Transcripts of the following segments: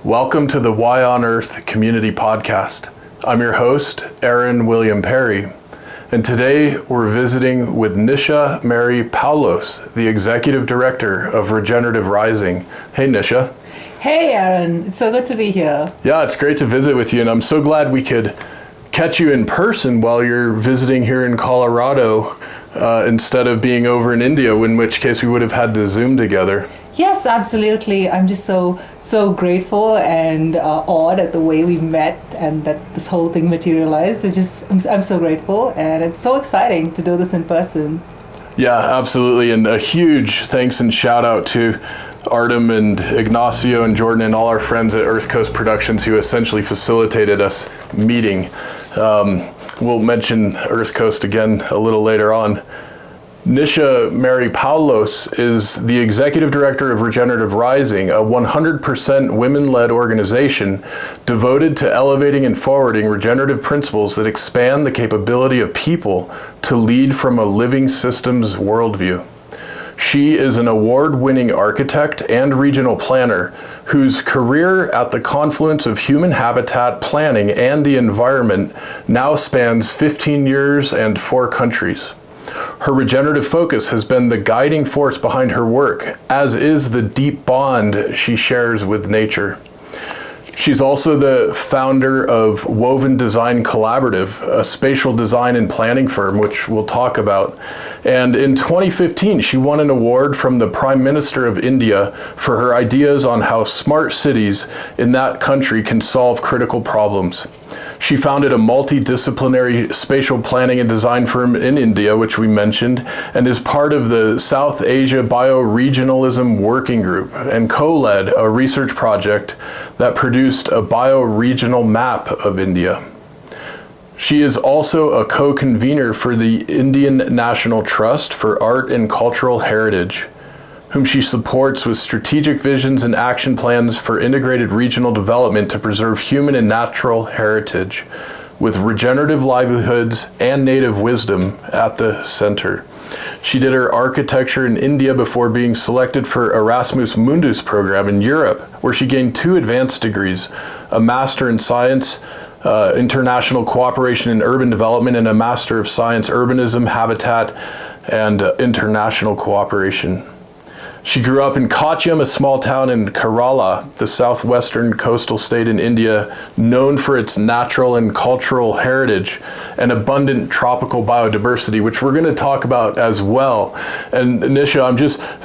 Welcome to the Why on Earth Community Podcast. I'm your host, Aaron William Perry, and today we're visiting with Nisha Mary Poulose, the Executive Director of Regenerative Rising. Hey, Nisha. Hey, Aaron. It's so good to be here. Yeah, it's great to visit with you, and I'm so glad we could catch you in person while you're visiting here in Colorado instead of being over in India, in which case we would have had to Zoom together. Yes, absolutely. I'm just so grateful and awed at the way we met and that this whole thing materialized. I'm so grateful, and it's so exciting to do this in person. Yeah, absolutely. And a huge thanks and shout out to Artem and Ignacio and Jordan and all our friends at Earth Coast Productions who essentially facilitated us meeting. We'll mention Earth Coast again a little later on. Nisha Mary Poulose is the Executive Director of Regenerative Rising, a 100% women-led organization devoted to elevating and forwarding regenerative principles that expand the capability of people to lead from a living systems worldview. She is an award-winning architect and regional planner whose career at the confluence of human habitat planning and the environment now spans 15 years and 4 countries. Her regenerative focus has been the guiding force behind her work, as is the deep bond she shares with nature. She's also the founder of Woven Design Collaborative, a spatial design and planning firm, which we'll talk about. And in 2015, she won an award from the Prime Minister of India for her ideas on how smart cities in that country can solve critical problems. She founded a multidisciplinary spatial planning and design firm in India, which we mentioned, and is part of the South Asia Bioregionalism Working Group and co-led a research project that produced a bioregional map of India. She is also a co-convener for the Indian National Trust for Art and Cultural Heritage, whom she supports with strategic visions and action plans for integrated regional development to preserve human and natural heritage, with regenerative livelihoods and native wisdom at the center. She did her architecture in India before being selected for Erasmus Mundus program in Europe, where she gained 2 advanced degrees, a Master in Science, International Cooperation in Urban Development, and a Master of Science, Urbanism, Habitat, and International Cooperation. She grew up in Kottayam, a small town in Kerala, the southwestern coastal state in India, known for its natural and cultural heritage and abundant tropical biodiversity, which we're going to talk about as well. And Nisha,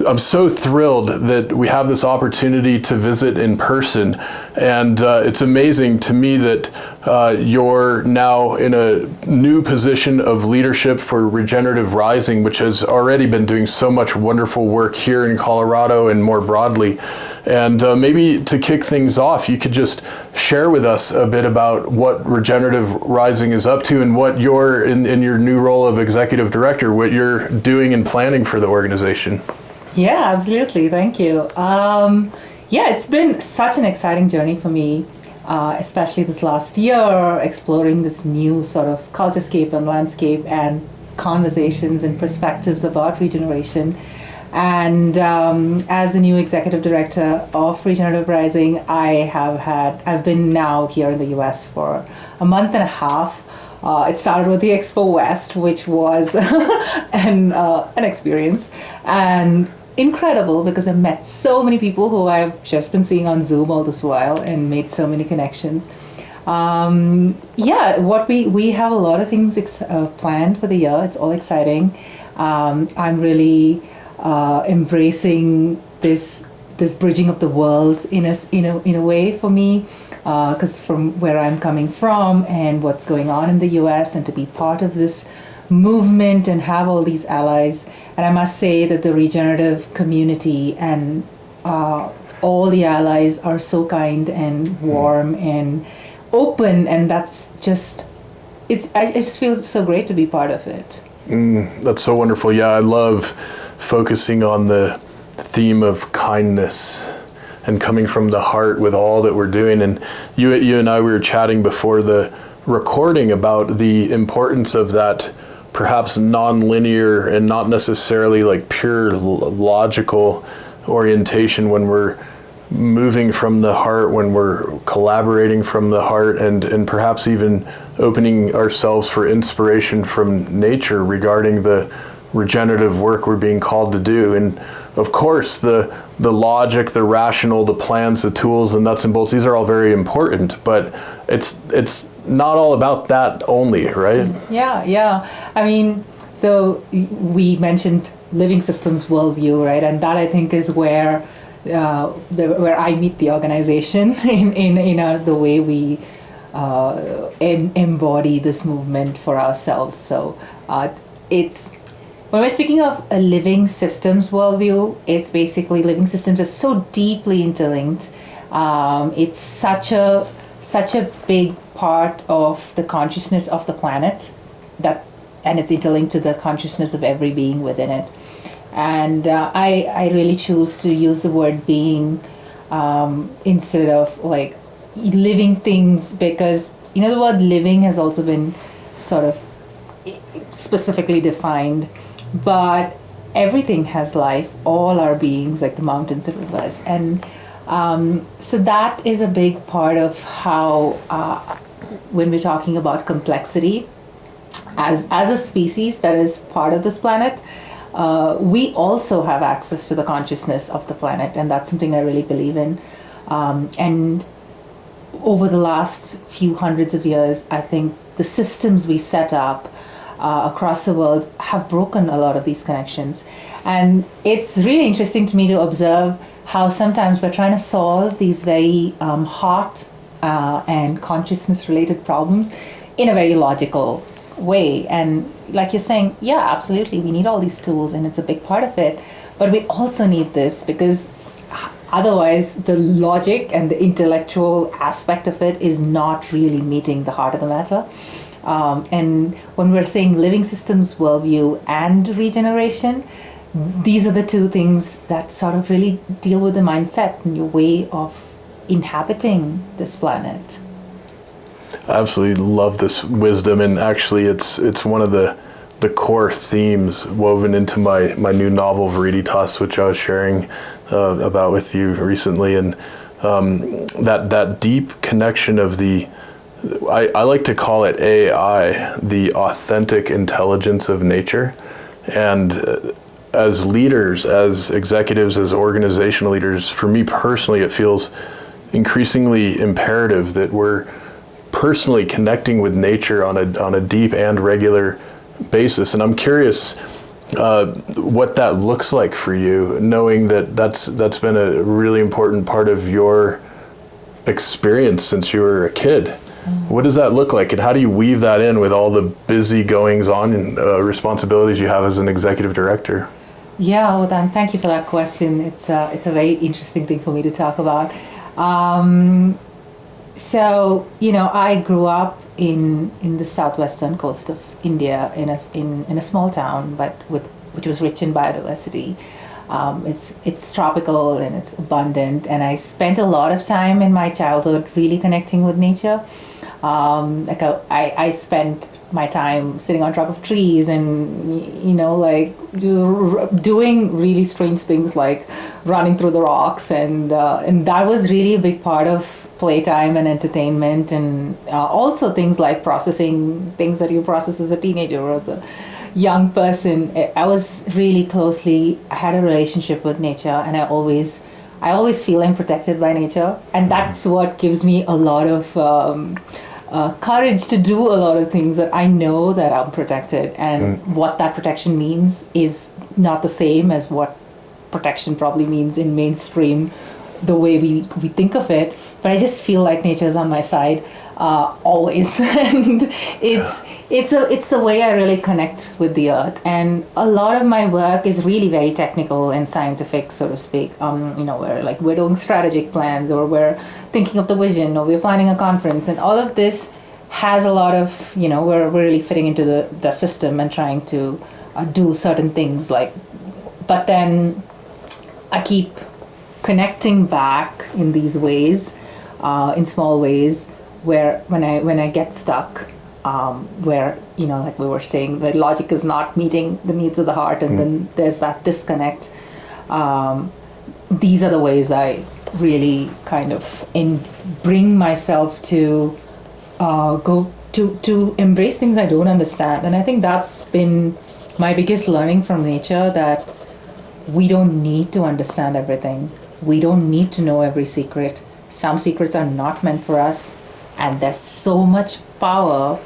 I'm so thrilled that we have this opportunity to visit in person. And it's amazing to me that you're now in a new position of leadership for Regenerative Rising, which has already been doing so much wonderful work here in Colorado and more broadly. And maybe to kick things off, you could just share with us a bit about what Regenerative Rising is up to and what you're, in your new role of Executive Director, what you're doing and planning for the organization. Yeah, absolutely. Thank you. It's been such an exciting journey for me, especially this last year, exploring this new sort of culturescape and landscape and conversations and perspectives about regeneration. And as the new Executive Director of Regenerative Rising, I've been now here in the US for a month and a half. It started with the Expo West, which was an experience, and incredible because I met so many people who I've just been seeing on Zoom all this while and made so many connections. What we have a lot of things planned for the year. It's all exciting. I'm really embracing this bridging of the worlds in a way for me, because from where I'm coming from and what's going on in the US, and to be part of this movement and have all these allies. And I must say that the regenerative community and all the allies are so kind and warm and open, and that's just, I just feel so great to be part of it. That's so wonderful. Yeah, I love focusing on the theme of kindness and coming from the heart with all that we're doing. And you and I, we were chatting before the recording about the importance of that perhaps non-linear and not necessarily like pure logical orientation when we're moving from the heart, when we're collaborating from the heart, and perhaps even opening ourselves for inspiration from nature regarding the regenerative work we're being called to do. And of course, the logic, the rational, the plans, the tools, the nuts and bolts, these are all very important, but it's not all about that only, right? Yeah. I mean, so we mentioned living systems worldview, right? And that, I think, is where I meet the organization in the way we embody this movement for ourselves. So it's, when we're speaking of a living systems worldview, it's basically living systems are so deeply interlinked. It's such a big part of the consciousness of the planet, and it's interlinked to the consciousness of every being within it. And I really choose to use the word being instead of like living things, because the word living has also been sort of specifically defined, but everything has life, all our beings, like the mountains and rivers. And so that is a big part of how, when we're talking about complexity, as a species that is part of this planet, we also have access to the consciousness of the planet, and that's something I really believe in. And over the last few hundreds of years, I think the systems we set up across the world have broken a lot of these connections. And it's really interesting to me to observe how sometimes we're trying to solve these very heart and consciousness related problems in a very logical way. And like you're saying, yeah, absolutely, we need all these tools and it's a big part of it, but we also need this, because otherwise the logic and the intellectual aspect of it is not really meeting the heart of the matter. And when we're saying living systems worldview and regeneration, these are the two things that sort of really deal with the mindset and your way of inhabiting this planet. I absolutely love this wisdom, and actually it's one of the core themes woven into my new novel Veriditas, which I was sharing about with you recently. And that deep connection of I like to call it AI, the authentic intelligence of nature. And as leaders, as executives, as organizational leaders, for me personally, it feels increasingly imperative that we're personally connecting with nature on a deep and regular basis. And I'm curious what that looks like for you, knowing that that's been a really important part of your experience since you were a kid. What does that look like, and how do you weave that in with all the busy goings on and responsibilities you have as an executive director? Yeah, well, Dan, thank you for that question. It's a very interesting thing for me to talk about. So, I grew up in the southwestern coast of India in a small town, but which was rich in biodiversity. It's tropical and it's abundant, and I spent a lot of time in my childhood really connecting with nature. I spent my time sitting on top of trees and doing really strange things like running through the rocks, and that was really a big part of playtime and entertainment, and also things like processing things that you process as a teenager or as a young person. I had a relationship with nature, and I always feel I'm protected by nature, and that's what gives me a lot of courage to do a lot of things, that I know that I'm protected, and what that protection means is not the same as what protection probably means in mainstream, the way we think of it. But I just feel like nature is on my side always, and it's the way I really connect with the earth. And a lot of my work is really very technical and scientific, so to speak. We're doing strategic plans, or we're thinking of the vision, or we're planning a conference, and all of this has a lot of we're really fitting into the system and trying to do certain things. But then I keep connecting back in these ways, in small ways, where when I get stuck, where like we were saying, where logic is not meeting the needs of the heart, and then there's that disconnect. These are the ways I really kind of bring myself to go to embrace things I don't understand. And I think that's been my biggest learning from nature, that we don't need to understand everything. We don't need to know every secret. Some secrets are not meant for us, and there's so much power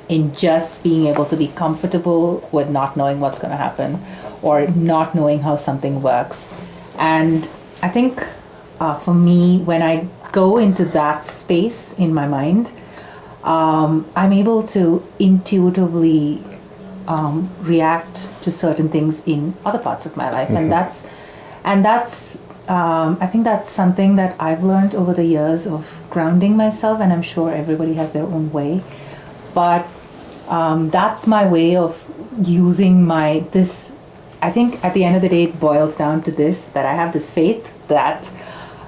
in just being able to be comfortable with not knowing what's going to happen or not knowing how something works. And I think for me, when I go into that space in my mind, I'm able to intuitively react to certain things in other parts of my life. Mm-hmm. and that's I think that's something that I've learned over the years of grounding myself, and I'm sure everybody has their own way. But that's my way of using this. I think at the end of the day, it boils down to this, that I have this faith that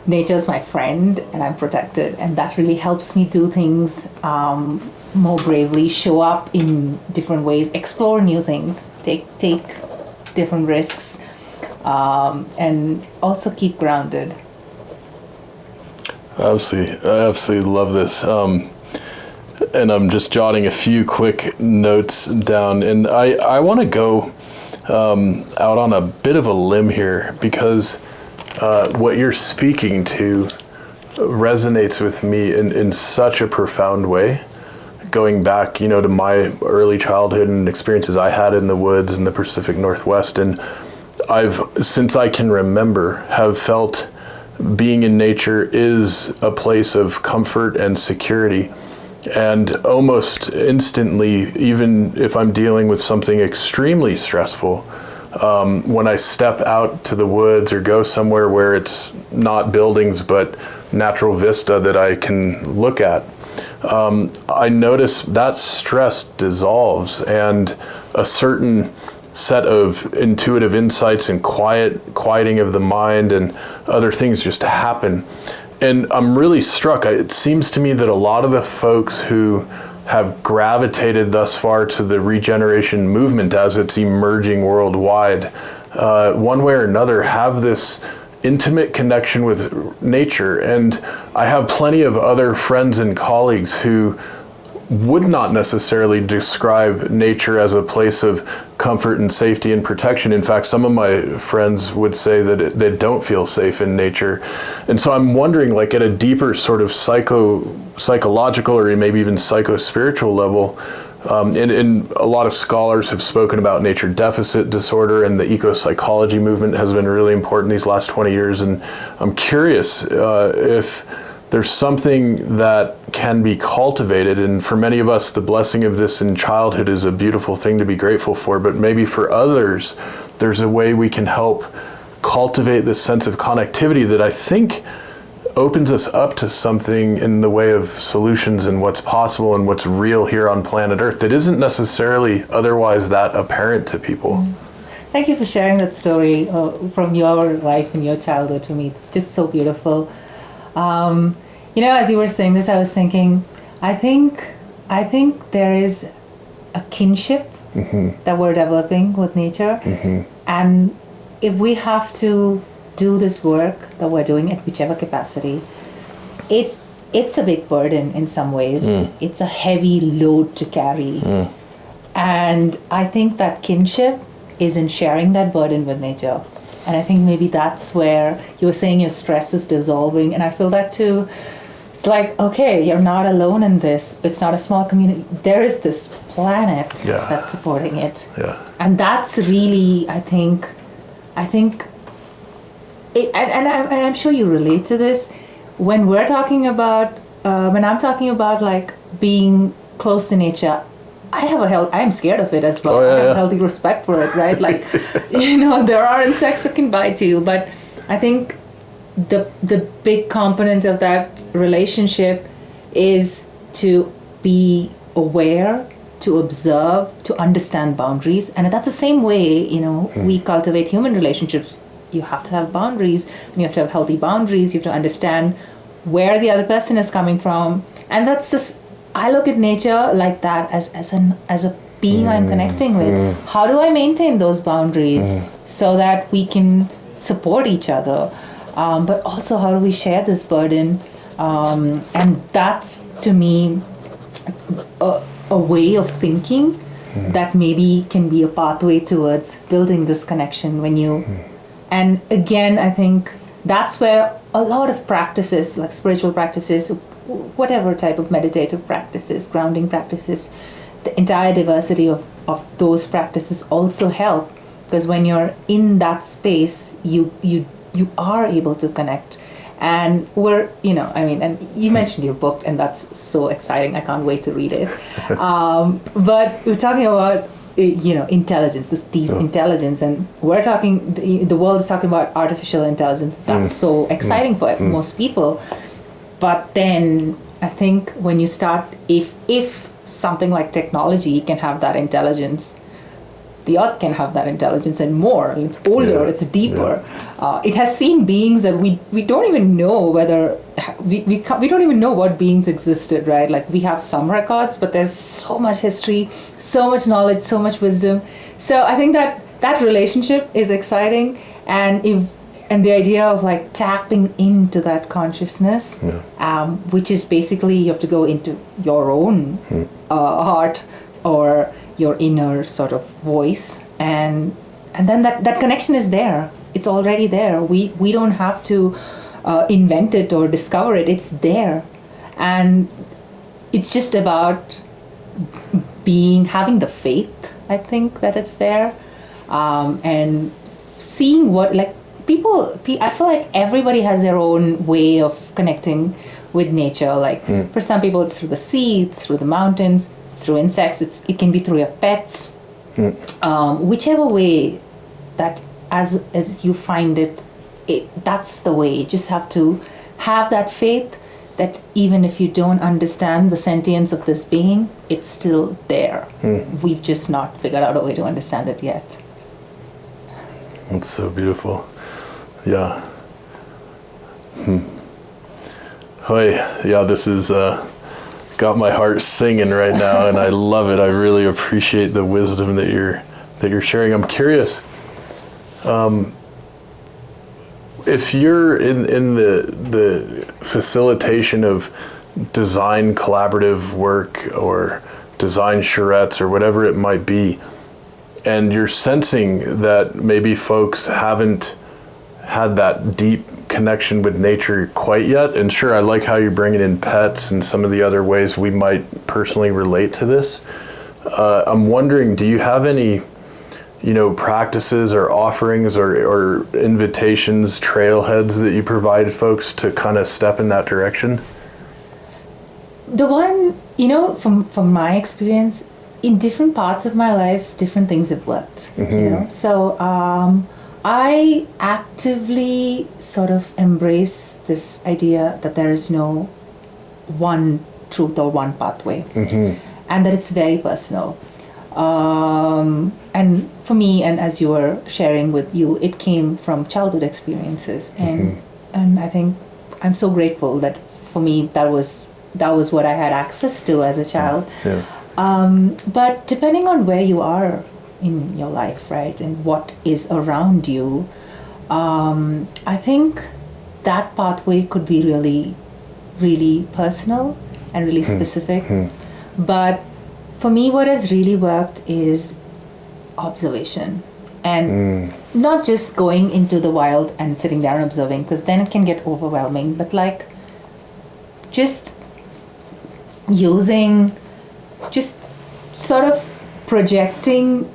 nature is my friend and I'm protected. And that really helps me do things more bravely, show up in different ways, explore new things, take different risks, and also keep grounded. I absolutely love this. And I'm just jotting a few quick notes down. And I want to go out on a bit of a limb here, because what you're speaking to resonates with me in such a profound way. Going back, to my early childhood and experiences I had in the woods in the Pacific Northwest. And I've, since I can remember, have felt being in nature is a place of comfort and security. And almost instantly, even if I'm dealing with something extremely stressful, when I step out to the woods or go somewhere where it's not buildings but natural vista that I can look at, I notice that stress dissolves, and a certain set of intuitive insights and quieting of the mind and other things just happen. And I'm really struck. It seems to me that a lot of the folks who have gravitated thus far to the regeneration movement as it's emerging worldwide, one way or another, have this intimate connection with nature. And I have plenty of other friends and colleagues who would not necessarily describe nature as a place of comfort and safety and protection. In fact, some of my friends would say that they don't feel safe in nature. And so I'm wondering, like, at a deeper sort of psychological or maybe even psycho-spiritual level, and a lot of scholars have spoken about nature deficit disorder, and the eco-psychology movement has been really important these last 20 years. And I'm curious if there's something that can be cultivated. And for many of us, the blessing of this in childhood is a beautiful thing to be grateful for. But maybe for others, there's a way we can help cultivate this sense of connectivity that I think opens us up to something in the way of solutions and what's possible and what's real here on planet Earth that isn't necessarily otherwise that apparent to people. Thank you for sharing that story from your life and your childhood to me. It's just so beautiful. As you were saying this, I was thinking, I think there is a kinship mm-hmm. that we're developing with nature. Mm-hmm. And if we have to do this work that we're doing at whichever capacity, it's a big burden in some ways. It's a heavy load to carry. And I think that kinship is in sharing that burden with nature. And I think maybe that's where you were saying your stress is dissolving. And I feel that too. It's like, okay, you're not alone in this. It's not a small community. There is this planet that's supporting it. Yeah. And that's really, I think, and I'm sure you relate to this. When we're talking about, when I'm talking about like being close to nature, I'm scared of it as well. I have healthy respect for it, right? Like, there are insects that can bite you, but I think the big component of that relationship is to be aware, to observe, to understand boundaries. And that's the same way, we cultivate human relationships. You have to have boundaries, and you have to have healthy boundaries. You have to understand where the other person is coming from. And that's just, I look at nature like that as a being I'm connecting with. How do I maintain those boundaries so that we can support each other? but also how do we share this burden? And that's, to me, a way of thinking that maybe can be a pathway towards building this connection when you... And again, I think that's where a lot of practices, like spiritual practices, whatever type of meditative practices, grounding practices, the entire diversity of those practices also help, because when you're in that space, you are able to connect. And we're, and you mentioned your book, and that's so exciting. I can't wait to read it. But we're talking about, intelligence, this deep intelligence, and we're talking, the world is talking about artificial intelligence. That's so exciting for most people. But then I think when you start, if something like technology can have that intelligence, the earth can have that intelligence and more. It's older, it's deeper. It has seen beings that we don't even know whether, we don't even know what beings existed, right? Like, we have some records, but there's so much history, so much knowledge, so much wisdom. So I think that relationship is exciting, and the idea of like tapping into that consciousness, which is basically you have to go into your own heart or your inner sort of voice, and then that connection is there. It's already there. We don't have to invent it or discover it. It's there, and it's just about having the faith, I think, that it's there, and seeing what, like, I feel like everybody has their own way of connecting with nature. Like, for some people it's through the sea, it's through the mountains, it's through insects, it can be through your pets. Whichever way that as you find it, that's the way. You just have to have that faith that even if you don't understand the sentience of this being, it's still there. We've just not figured out a way to understand it yet. That's so beautiful. Yeah. This is got my heart singing right now, and I love it. I really appreciate the wisdom that you're sharing. I'm curious, if you're in the facilitation of design collaborative work or design charrettes or whatever it might be, and you're sensing that maybe folks haven't had that deep connection with nature quite yet, and sure, I like how you're bringing in pets and some of the other ways we might personally relate to this. I'm wondering, do you have any, practices or offerings or invitations, trailheads that you provide folks to kind of step in that direction? The one, from my experience, in different parts of my life, different things have worked. So I actively sort of embrace this idea that there is no one truth or one pathway, and that it's very personal. And for me, and as you were sharing with you, it came from childhood experiences, and I think I'm so grateful that for me that was what I had access to as a child. But depending on where you are in your life, right, and what is around you, I think that pathway could be really, really personal and really specific. But for me, what has really worked is observation, and not just going into the wild and sitting there and observing, because then it can get overwhelming, but like just just sort of projecting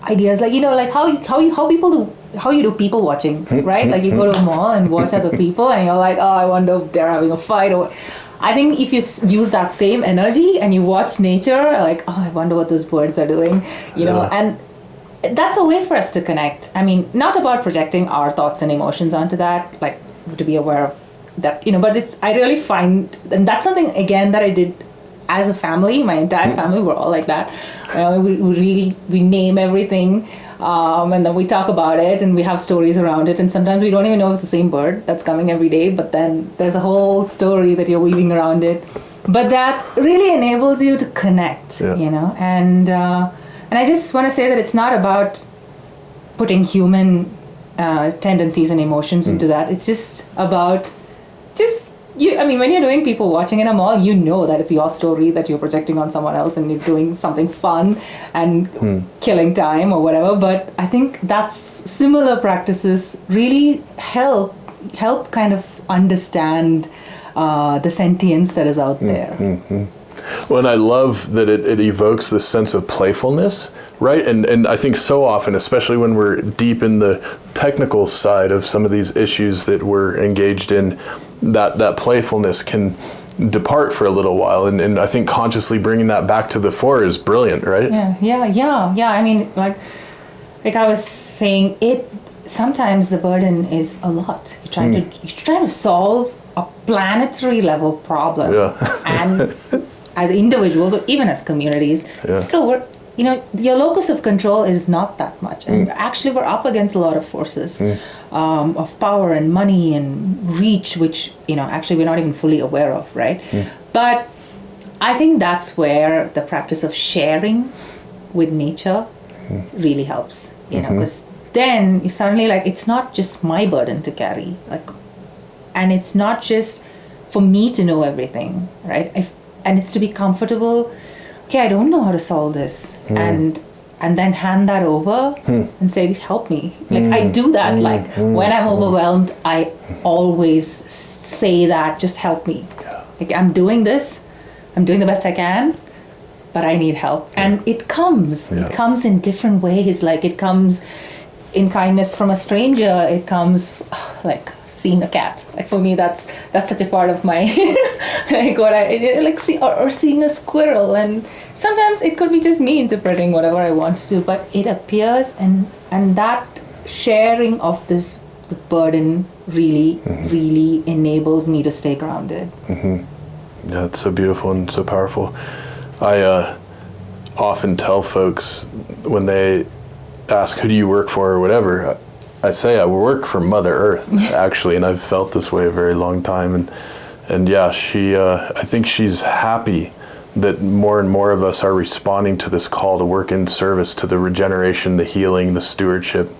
ideas, like like how you do people watching, right? Like you go to a mall and watch other people, and you're like, oh, I wonder if they're having a fight. Or I think if you use that same energy and you watch nature, like, oh, I wonder what those birds are doing, and that's a way for us to connect. I mean, not about projecting our thoughts and emotions onto that, like to be aware of that, but I really find, and that's something again that I did as a family. My entire family, we're all like that. We name everything, and then we talk about it, and we have stories around it, and sometimes we don't even know if it's the same bird that's coming every day, but then there's a whole story that you're weaving around it. But that really enables you to connect, and I just want to say that it's not about putting human tendencies and emotions into that. It's just about you. I mean, when you're doing people watching in a mall, you know that it's your story that you're projecting on someone else, and you're doing something fun and killing time or whatever. But I think that's similar practices really help kind of understand the sentience that is out there. Well, and I love that it evokes this sense of playfulness, right? And I think so often, especially when we're deep in the technical side of some of these issues that we're engaged in, that playfulness can depart for a little while. And I think consciously bringing that back to the fore is brilliant, right? Yeah. I mean, like I was saying, sometimes the burden is a lot. You're trying to solve a planetary level problem. And as individuals or even as communities, still your locus of control is not that much. And actually we're up against a lot of forces of power and money and reach, which, actually we're not even fully aware of, right? But I think that's where the practice of sharing with nature really helps, because then you suddenly it's not just my burden to carry, and it's not just for me to know everything, right? And it's to be comfortable. Okay, I don't know how to solve this, and then hand that over and say, help me. I do that. When I'm overwhelmed, I always say that, just help me. I'm doing this. I'm doing the best I can, but I need help. And it comes. It comes in different ways. It comes in kindness from a stranger. It comes seeing a cat. For me, that's such a part of my or seeing a squirrel. And sometimes it could be just me interpreting whatever I want to do, but it appears, and that sharing of the burden really really enables me to stay grounded. Yeah, it's so beautiful and so powerful. I often tell folks when they ask, who do you work for or whatever, I say I work for Mother Earth, actually, and I've felt this way a very long time. And yeah, I think she's happy that more and more of us are responding to this call to work in service to the regeneration, the healing, the stewardship,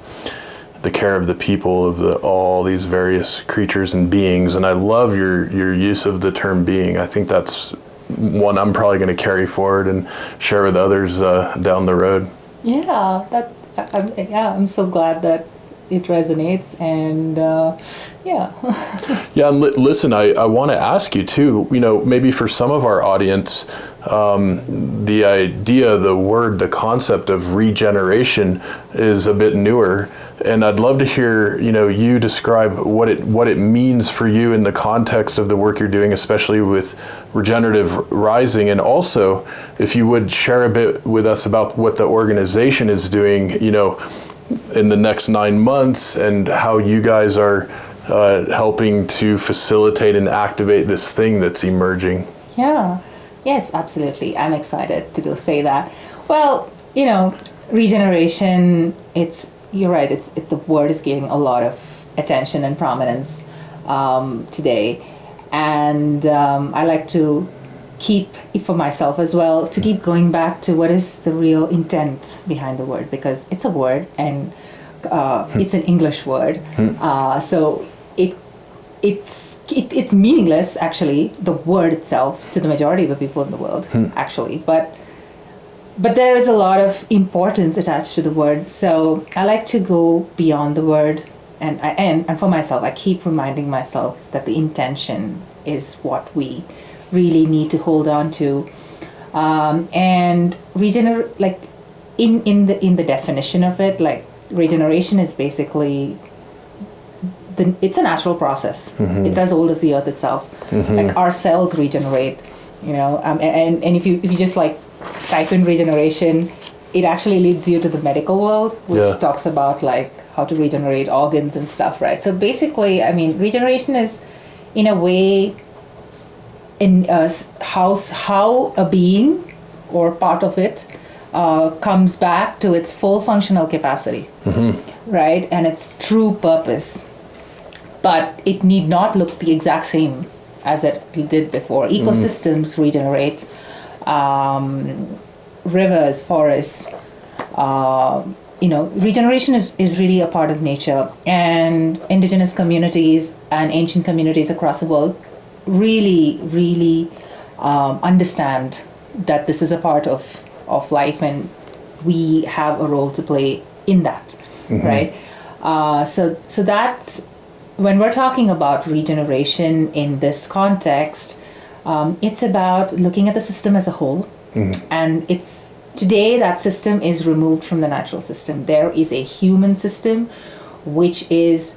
the care of the people, of all these various creatures and beings. And I love your use of the term being. I think that's one I'm probably going to carry forward and share with others down the road. Yeah, I'm so glad that it resonates, and and listen, I want to ask you too, maybe for some of our audience, the idea, the word, the concept of regeneration is a bit newer, and I'd love to hear you describe what it means for you in the context of the work you're doing, especially with Regenerative Rising, and also if you would share a bit with us about what the organization is doing in the next 9 months, and how you guys are helping to facilitate and activate this thing that's emerging. Yes, absolutely. I'm excited to say that. Well, regeneration, you're right, the word is getting a lot of attention and prominence today. And I like to keep, for myself as well, to keep going back to what is the real intent behind the word, because it's a word, and it's an English word. So it's meaningless, actually, the word itself, to the majority of the people in the world, actually. But there is a lot of importance attached to the word. So I like to go beyond the word, and for myself, I keep reminding myself that the intention is what we really need to hold on to, and regenerate. In the definition of it, regeneration is basically it's a natural process. It's as old as the earth itself. Our cells regenerate, and if you just type in regeneration, it actually leads you to the medical world, which talks about how to regenerate organs and stuff, right? So basically, regeneration is, in a way, in how a being or part of it comes back to its full functional capacity, right? And its true purpose. But it need not look the exact same as it did before. Ecosystems regenerate, rivers, forests, regeneration is really a part of nature, and indigenous communities and ancient communities across the world really, really understand that this is a part of life, and we have a role to play in that, right? So that's when we're talking about regeneration in this context. It's about looking at the system as a whole, and today that system is removed from the natural system. There is a human system which is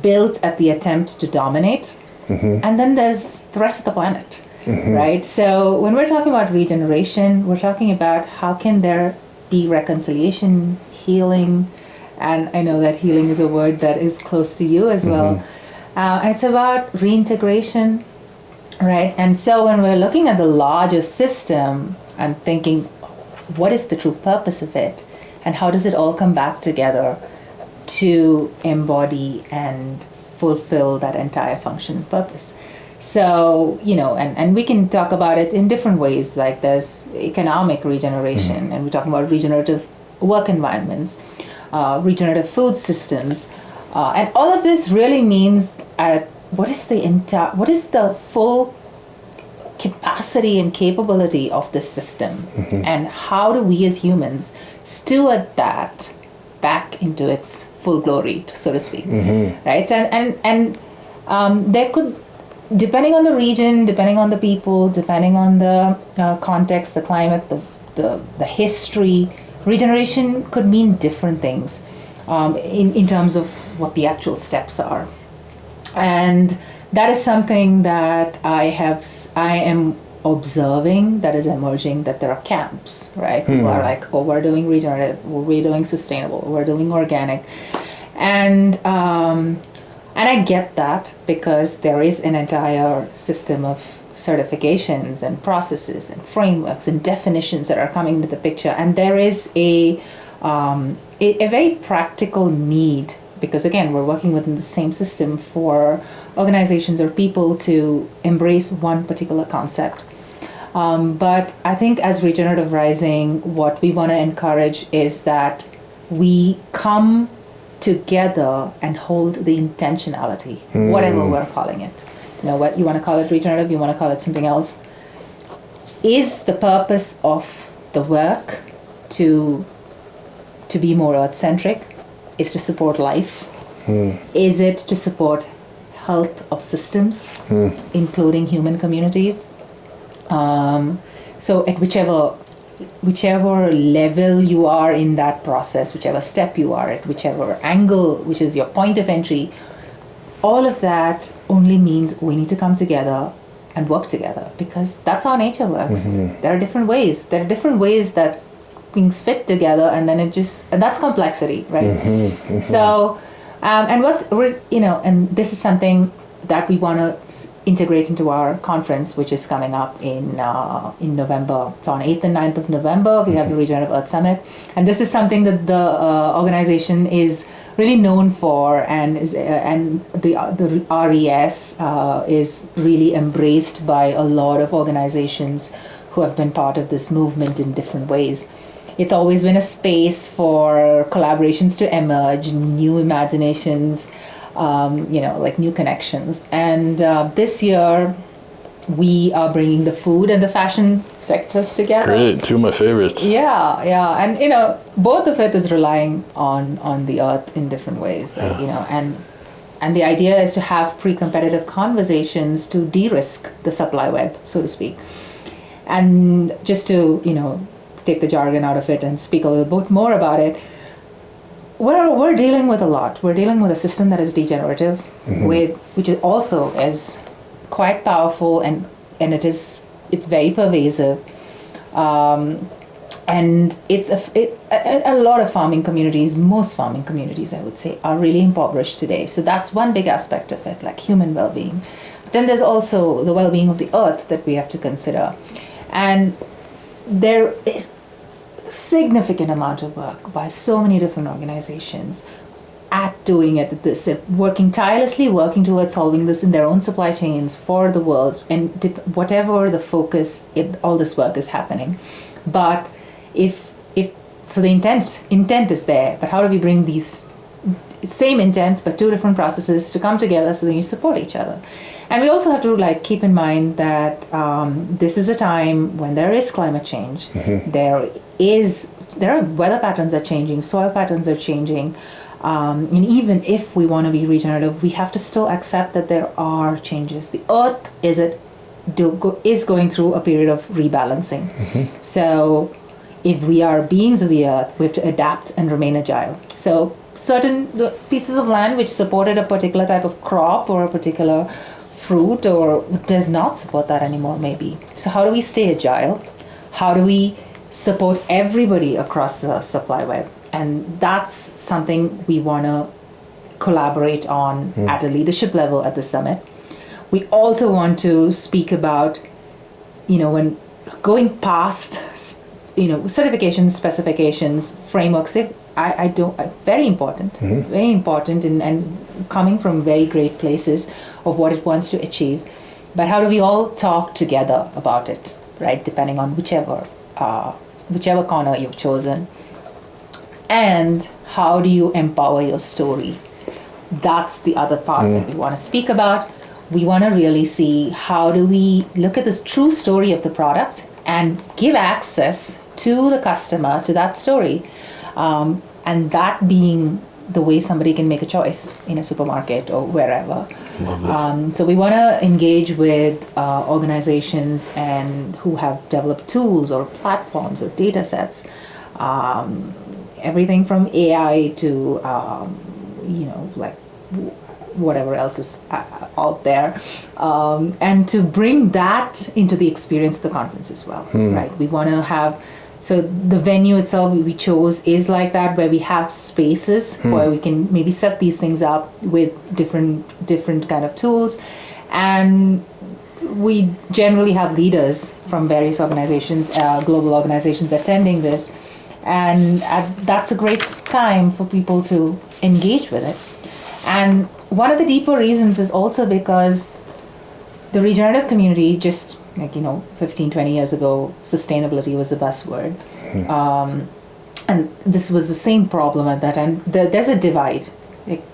built at the attempt to dominate, and then there's the rest of the planet, right? So when we're talking about regeneration, we're talking about how can there be reconciliation, healing, and I know that healing is a word that is close to you as well. And it's about reintegration, right? And so when we're looking at the larger system and thinking, what is the true purpose of it? And how does it all come back together to embody and fulfill that entire function and purpose? So, and we can talk about it in different ways, like there's economic regeneration, and we're talking about regenerative work environments, regenerative food systems, and all of this really means what is the full capacity and capability of this system, and how do we as humans steward that back into its full glory, so to speak, right? And there could, depending on the region, depending on the people, depending on the context, the climate, the history, regeneration could mean different things in terms of what the actual steps are. And that is something that I am observing that is emerging, that there are camps, right? People are like, oh, we're doing regenerative, we're doing sustainable, we're doing organic. And I get that, because there is an entire system of certifications and processes and frameworks and definitions that are coming into the picture. And there is a very practical need, because again, we're working within the same system, for organizations or people to embrace one particular concept. But I think as Regenerative Rising, what we want to encourage is that we come together and hold the intentionality, whatever we're calling it. What you want to call it, regenerative, you want to call it something else. Is the purpose of the work to be more earth-centric? Is to support life? Is it to support health of systems, including human communities? So at whichever level you are in that process, whichever step you are at, whichever angle, which is your point of entry, all of that only means we need to come together and work together, because that's how nature works. There are different ways. There are different ways that things fit together, and then and that's complexity, right? So, and this is something that we want to integrate into our conference, which is coming up in November. So on 8th and 9th of November, we have the Regenerative Earth Summit. And this is something that the organization is really known for, and the RES is really embraced by a lot of organizations who have been part of this movement in different ways. It's always been a space for collaborations to emerge, new imaginations, like new connections. And this year, we are bringing the food and the fashion sectors together. Great, two of my favorites. Yeah. And, both of it is relying on the earth in different ways, and the idea is to have pre-competitive conversations to de-risk the supply web, so to speak. And just to, take the jargon out of it and speak a little bit more about it, we're dealing with a lot. We're dealing with a system that is degenerative, which is also is quite powerful, and it's very pervasive, and it's a lot of farming communities. Most farming communities, I would say, are really impoverished today. So that's one big aspect of it, like human well-being. Then there's also the well-being of the earth that we have to consider, and there is significant amount of work by so many different organizations at doing it, working tirelessly, working towards solving this in their own supply chains for the world, and whatever the focus, all this work is happening. But if so the intent is there, but how do we bring these same intent but two different processes to come together so that you support each other? And we also have to keep in mind that this is a time when there is climate change. There are weather patterns are changing, soil patterns are changing, and even if we want to be regenerative, we have to still accept that there are changes. The earth is going through a period of rebalancing. So if we are beings of the earth, we have to adapt and remain agile. So certain pieces of land which supported a particular type of crop or a particular fruit or does not support that anymore, maybe. So how do we stay agile? How do we support everybody across the supply web? And that's something we want to collaborate on at a leadership level at the summit. We also want to speak about, when going past, certifications, specifications, frameworks, very important and coming from very great places of what it wants to achieve. But how do we all talk together about it, right? Depending on whichever corner you've chosen. And how do you empower your story? That's the other part that we want to speak about. We want to really see how do we look at this true story of the product and give access to the customer to that story. And that being the way somebody can make a choice in a supermarket or wherever. So we want to engage with organizations and who have developed tools or platforms or data sets, everything from AI to whatever else is out there, and to bring that into the experience of the conference as well. Right? We want to have. So the venue itself we chose is like that, where we have spaces where we can maybe set these things up with different kind of tools, and we generally have leaders from various organizations, global organizations attending this, and that's a great time for people to engage with it. And one of the deeper reasons is also because the regenerative community just 15, 20 years ago, sustainability was the buzzword. And this was the same problem at that time. There's a divide.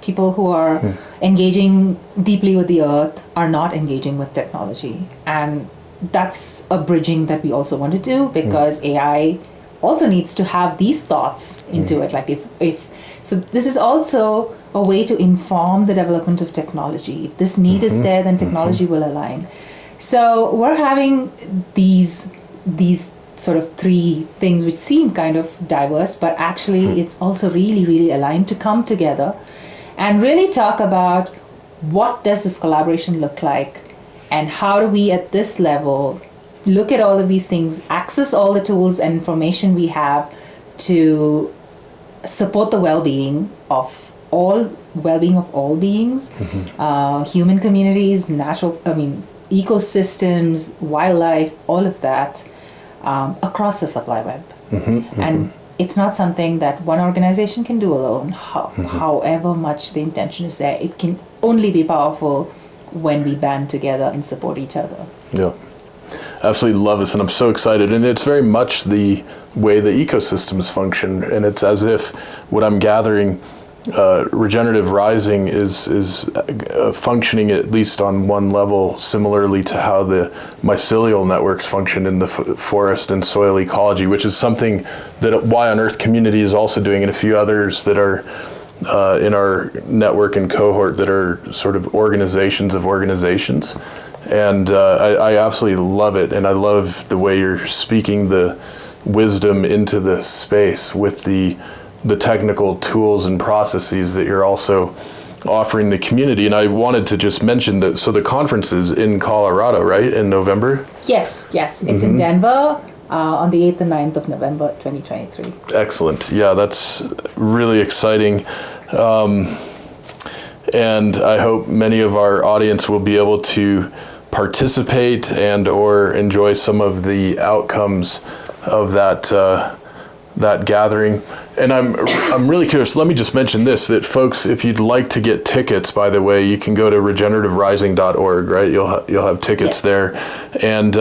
People who are engaging deeply with the earth are not engaging with technology. And that's a bridging that we also want to do, because AI also needs to have these thoughts into it. So this is also a way to inform the development of technology. If this need is there, then technology will align. So we're having these sort of three things which seem kind of diverse, but actually it's also really, really aligned to come together and really talk about what does this collaboration look like, and how do we at this level look at all of these things, access all the tools and information we have to support the well-being of all beings, human communities, ecosystems, wildlife, all of that, across the supply web. And it's not something that one organization can do alone. However much the intention is there, it can only be powerful when we band together and support each other. Yeah, absolutely love this, and I'm so excited. And it's very much the way the ecosystems function, and it's as if what I'm gathering, Regenerative Rising is functioning at least on one level similarly to how the mycelial networks function in the forest and soil ecology, which is something that Y on Earth community is also doing, and a few others that are in our network and cohort that are sort of organizations of organizations. And I absolutely love it, and I love the way you're speaking the wisdom into the space with the technical tools and processes that you're also offering the community. And I wanted to just mention that, so the conference is in Colorado, right, in November? Yes, it's in Denver on the 8th and 9th of November 2023. Excellent. Yeah, that's really exciting. And I hope many of our audience will be able to participate and or enjoy some of the outcomes of that gathering. And I'm really curious, let me just mention this, that folks, if you'd like to get tickets, by the way, you can go to regenerativerising.org, right? You'll have tickets there. And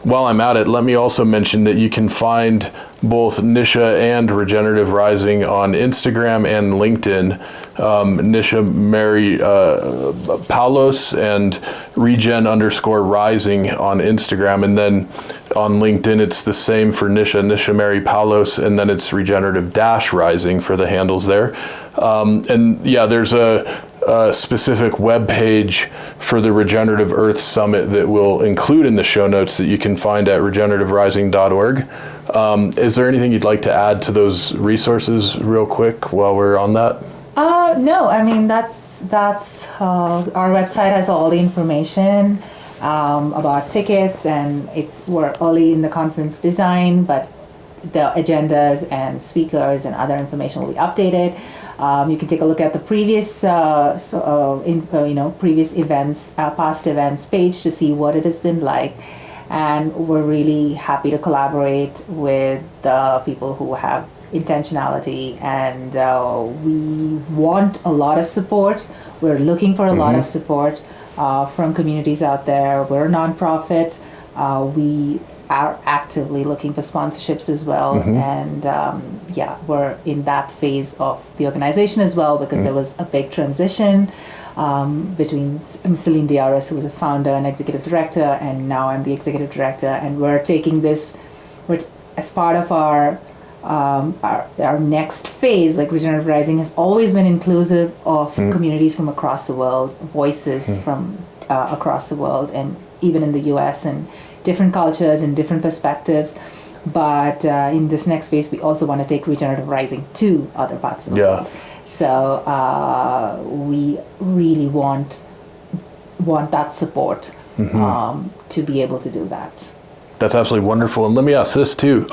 while I'm at it, let me also mention that you can find both Nisha and Regenerative Rising on Instagram and LinkedIn. Nisha Mary Poulose and regen_rising on Instagram. And then on LinkedIn, it's the same for Nisha Mary Poulose, and then it's regenerative-rising for the handles there. And yeah, there's a specific web page for the Regenerative Earth Summit that we'll include in the show notes that you can find at regenerativerising.org. Is there anything you'd like to add to those resources real quick while we're on that? No, I mean, that's our website has all the information about tickets, and we're early in the conference design, but the agendas and speakers and other information will be updated. You can take a look at the previous, previous events, past events page to see what it has been like, and we're really happy to collaborate with the people who have intentionality, and we want a lot of support. We're looking for a lot of support from communities out there. We're a nonprofit. We are actively looking for sponsorships as well, and we're in that phase of the organization as well, because there was a big transition between Celine Diaris, who was a founder and executive director, and now I'm the executive director, and we're taking this as part of our next phase. Like, Regenerative Rising has always been inclusive of communities from across the world, voices from across the world, and even in the US, and different cultures and different perspectives. But in this next phase, we also want to take Regenerative Rising to other parts of the world. So we really want that support to be able to do that. That's absolutely wonderful. And let me ask this too.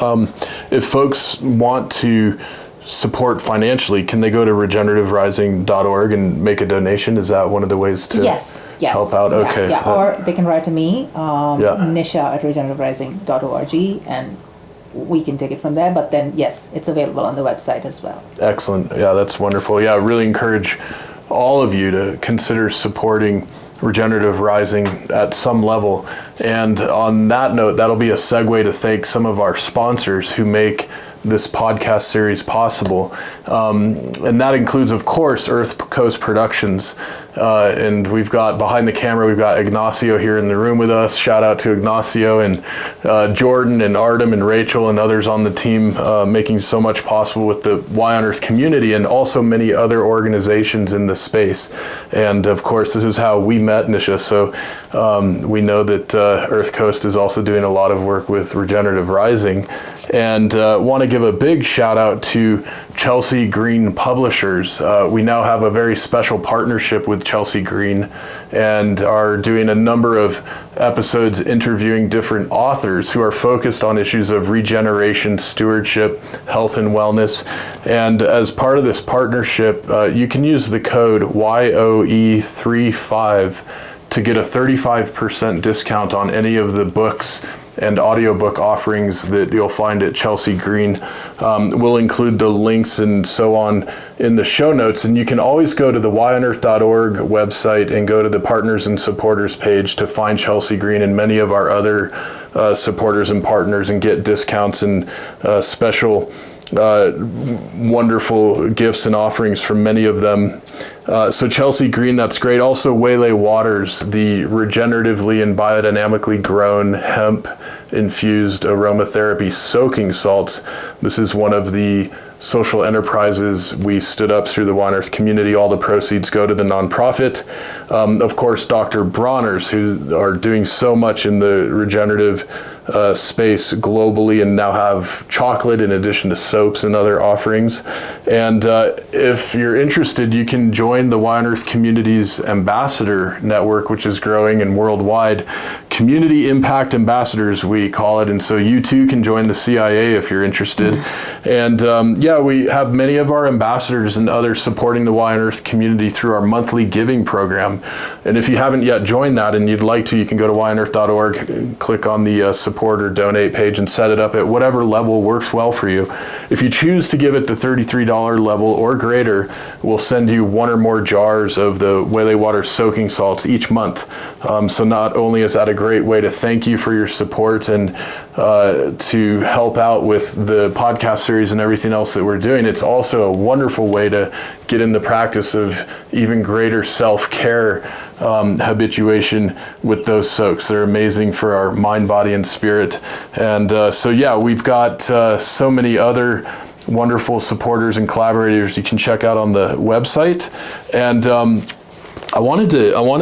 If folks want to support financially, can they go to regenerativerising.org and make a donation? Is that one of the ways to help out? Okay. Yeah. Or they can write to me, nisha@regenerativerising.org, and we can take it from there. But then, yes, it's available on the website as well. Excellent. Yeah, that's wonderful. Yeah, I really encourage all of you to consider supporting Regenerative Rising at some level. And on that note, that'll be a segue to thank some of our sponsors who make this podcast series possible. And that includes, of course, Earth Coast Productions. And we've got behind the camera, we've got Ignacio here in the room with us. Shout out to Ignacio and Jordan and Artem and Rachel and others on the team making so much possible with the Y on Earth community, and also many other organizations in the space. And of course, this is how we met, Nisha. So we know that Earth Coast is also doing a lot of work with Regenerative Rising. And want to give a big shout out to Chelsea Green Publishers. We now have a very special partnership with Chelsea Green and are doing a number of episodes interviewing different authors who are focused on issues of regeneration, stewardship, health and wellness. And as part of this partnership, you can use the code YOE35 to get a 35% discount on any of the books and audiobook offerings that you'll find at Chelsea Green. We'll include the links and so on in the show notes, and you can always go to the yonearth.org website and go to the partners and supporters page to find Chelsea Green and many of our other supporters and partners and get discounts and special wonderful gifts and offerings from many of them. So Chelsea Green, that's great. Also Waylay Waters, the regeneratively and biodynamically grown hemp-infused aromatherapy soaking salts. This is one of the social enterprises we stood up through the Y on Earth community. All the proceeds go to the nonprofit. Of course, Dr. Bronner's, who are doing so much in the regenerative space globally and now have chocolate in addition to soaps and other offerings. And if you're interested, you can join the Y on Earth Community's Ambassador Network, which is growing and worldwide. Community Impact Ambassadors, we call it. And so you too can join the CIA if you're interested. And we have many of our ambassadors and others supporting the Y on Earth community through our monthly giving program. And if you haven't yet joined that and you'd like to, you can go to yonearth.org, click on the support or donate page and set it up at whatever level works well for you. If you choose to give it the $33 level or greater, we'll send you one or more jars of the Waylay Water soaking salts each month. So not only is that a great way to thank you for your support and to help out with the podcast series and everything else that we're doing. It's also a wonderful way to get in the practice of even greater self-care habituation with those soaks. They're amazing for our mind, body, and spirit. And so yeah, we've got so many other wonderful supporters and collaborators you can check out on the website. And I wanted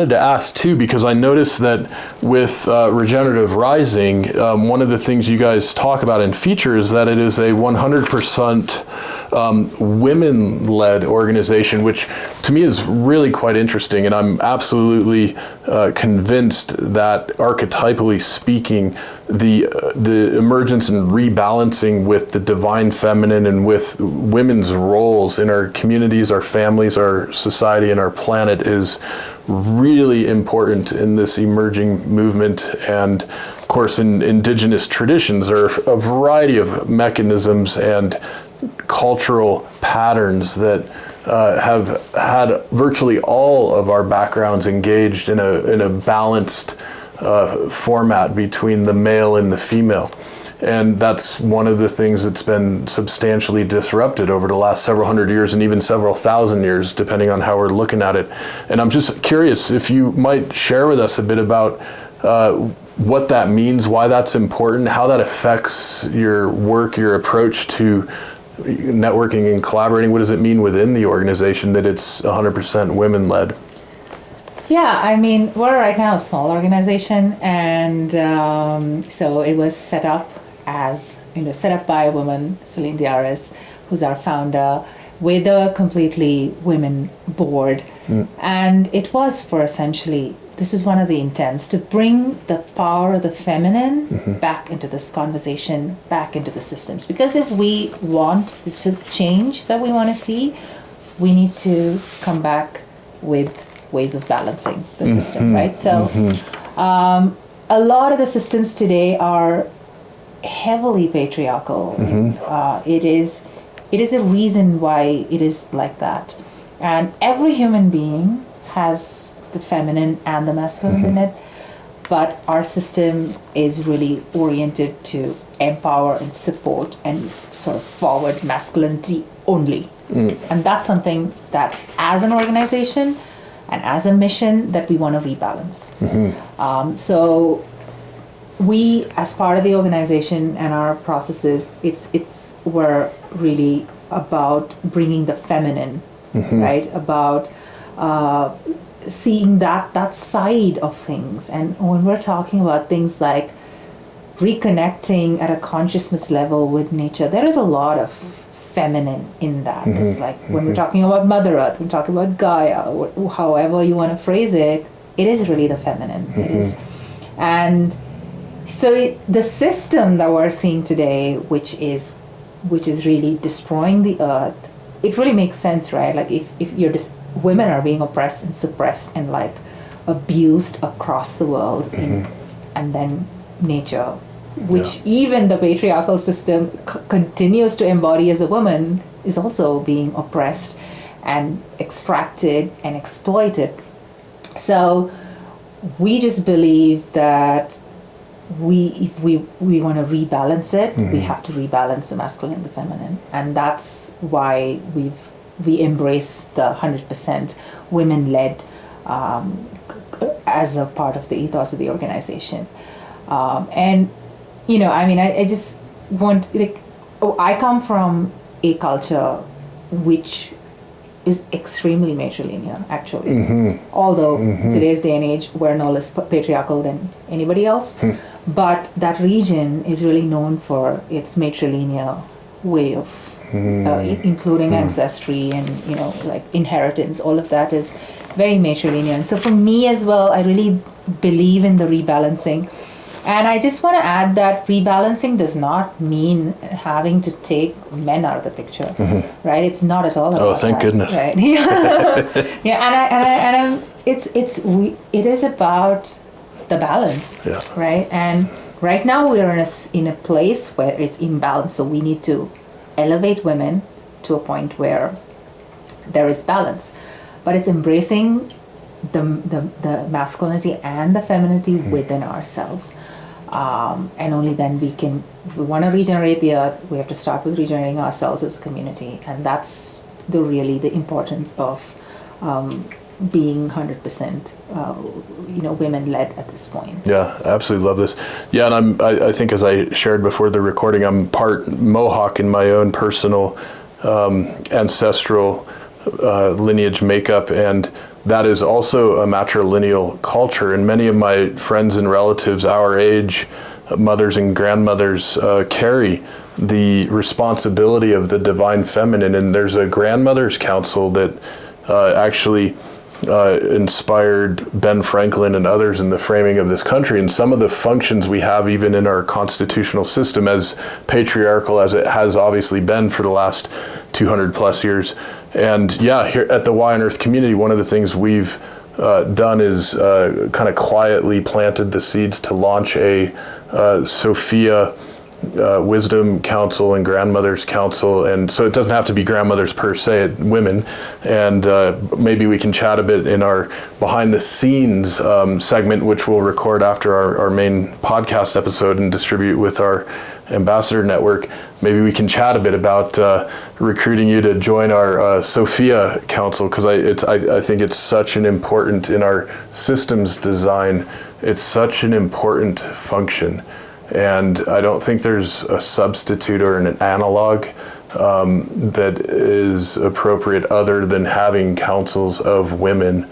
to ask too, because I noticed that with Regenerative Rising, one of the things you guys talk about and feature is that it is a 100% women-led organization, which to me is really quite interesting. And I'm absolutely convinced that archetypally speaking, the emergence and rebalancing with the divine feminine and with women's roles in our communities, our families, our society, and our planet is really important in this emerging movement. And of course, in indigenous traditions, there are a variety of mechanisms and cultural patterns that have had virtually all of our backgrounds engaged in a balanced format between the male and the female. And that's one of the things that's been substantially disrupted over the last several hundred years and even several thousand years, depending on how we're looking at it. And I'm just curious if you might share with us a bit about what that means, why that's important, how that affects your work, your approach to networking and collaborating. What does it mean within the organization that it's 100% women-led? Yeah, I mean, we're right now a small organization, and so it was set up by a woman, Celine Diaris, who's our founder, with a completely women board. And it was for essentially, this is one of the intents, to bring the power of the feminine back into this conversation, back into the systems. Because if we want the change that we want to see, we need to come back with ways of balancing the system, right? So a lot of the systems today are heavily patriarchal. It is a reason why it is like that. And every human being has the feminine and the masculine in it, but our system is really oriented to empower and support and sort of forward masculinity only. And that's something that as an organization and as a mission that we want to rebalance. So we, as part of the organization and our processes, we're really about bringing the feminine, right? About seeing that side of things. And when we're talking about things like reconnecting at a consciousness level with nature, there is a lot of feminine in that. It's like when we're talking about Mother Earth, we're talking about Gaia, however you want to phrase it, it is really the feminine. It is. And so the system that we're seeing today, which is really destroying the earth, it really makes sense, right? Like if you're just, women are being oppressed and suppressed and like abused across the world, and then nature, which even the patriarchal system continues to embody as a woman, is also being oppressed and extracted and exploited. So we just believe that if we want to rebalance it, we have to rebalance the masculine and the feminine. And that's why we embrace the 100% women-led as a part of the ethos of the organization. And you know, I mean, I just want, I come from a culture which is extremely matrilinear, actually. Although today's day and age, we're no less patriarchal than anybody else. But that region is really known for its matrilinear way of, including ancestry and, you know, like inheritance. All of that is very matrilinear. And so for me as well, I really believe in the rebalancing. And I just want to add that rebalancing does not mean having to take men out of the picture, right? It's not at all about thank that, goodness. right? Yeah, it is about the balance, right? And right now we're in a place where it's imbalanced, so we need to elevate women to a point where there is balance, but it's embracing the masculinity and the femininity within ourselves. And only then if we want to regenerate the earth, we have to start with regenerating ourselves as a community. And that's really the importance of being 100% women-led at this point. Yeah, absolutely love this. Yeah, and I think as I shared before the recording, I'm part Mohawk in my own personal ancestral lineage makeup, and that is also a matrilineal culture. And many of my friends and relatives our age, mothers and grandmothers, carry the responsibility of the divine feminine. And there's a grandmother's council that actually inspired Ben Franklin and others in the framing of this country. And some of the functions we have even in our constitutional system, as patriarchal as it has obviously been for the last 200 plus years. And yeah, here at the Y on Earth community, one of the things we've done is kind of quietly planted the seeds to launch a Sophia Wisdom Council and Grandmothers Council. And so it doesn't have to be grandmothers per se, women. And maybe we can chat a bit in our behind the scenes segment, which we'll record after our main podcast episode and distribute with our ambassador network. Maybe we can chat a bit about recruiting you to join our Sophia Council, because I think it's such an important, in our systems design, it's such an important function. And I don't think there's a substitute or an analog that is appropriate other than having councils of women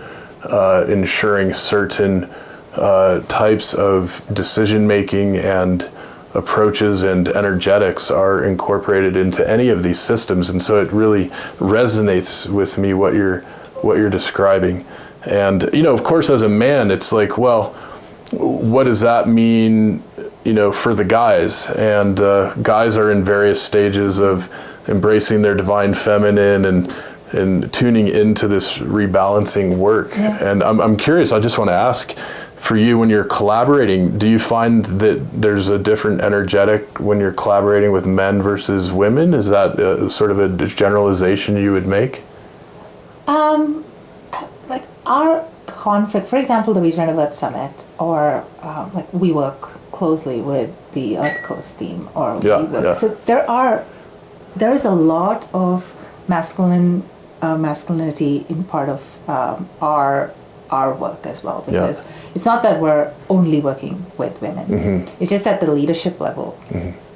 ensuring certain types of decision making and approaches and energetics are incorporated into any of these systems. And so it really resonates with me what you're describing. And of course, as a man, it's like, well, what does that mean for the guys? And guys are in various stages of embracing their divine feminine and tuning into this rebalancing work. Yeah. And I'm curious, I just want to ask, for you, when you're collaborating, do you find that there's a different energetic when you're collaborating with men versus women? Is that sort of a generalization you would make? Like our conflict, for example, the Regenerative Earth Summit, or we work closely with the Earth Coast team, so there is a lot of masculinity in part of our work as well, because it's not that we're only working with women. Mm-hmm. It's just at the leadership level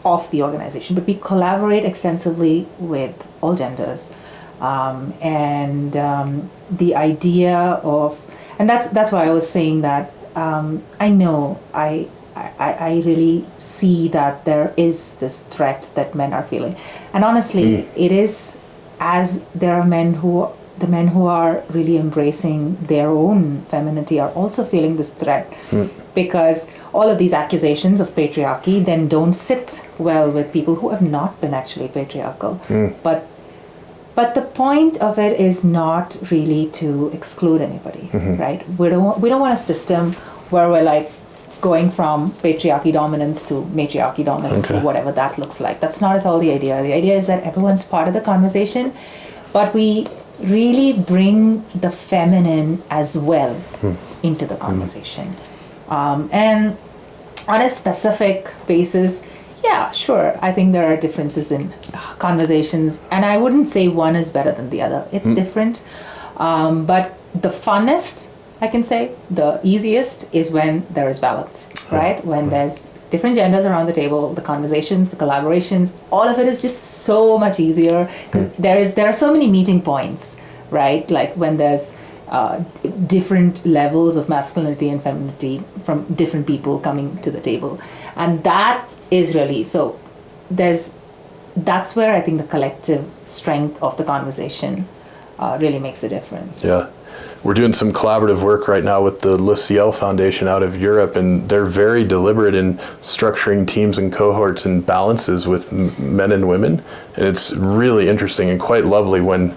of the organization, but we collaborate extensively with all genders, and the idea of, and that's why I was saying that I know I really see that there is this threat that men are feeling, and honestly, it is, as there are the men who are really embracing their own femininity are also feeling this threat, because all of these accusations of patriarchy then don't sit well with people who have not been actually patriarchal. But the point of it is not really to exclude anybody, right? We don't want a system where we're like going from patriarchy dominance to matriarchy dominance, or whatever that looks like. That's not at all the idea. The idea is that everyone's part of the conversation, but we really bring the feminine as well into the conversation. And on a specific basis, yeah, sure, I think there are differences in conversations, and I wouldn't say one is better than the other. It's different. But the funnest, I can say, the easiest is when there is balance, right? When there's different genders around the table, the conversations, the collaborations, all of it is just so much easier. There are so many meeting points, right? Like when there's different levels of masculinity and femininity from different people coming to the table. And that is really, that's where I think the collective strength of the conversation really makes a difference. Yeah. We're doing some collaborative work right now with the Le Ciel Foundation out of Europe, and they're very deliberate in structuring teams and cohorts and balances with men and women. And it's really interesting and quite lovely when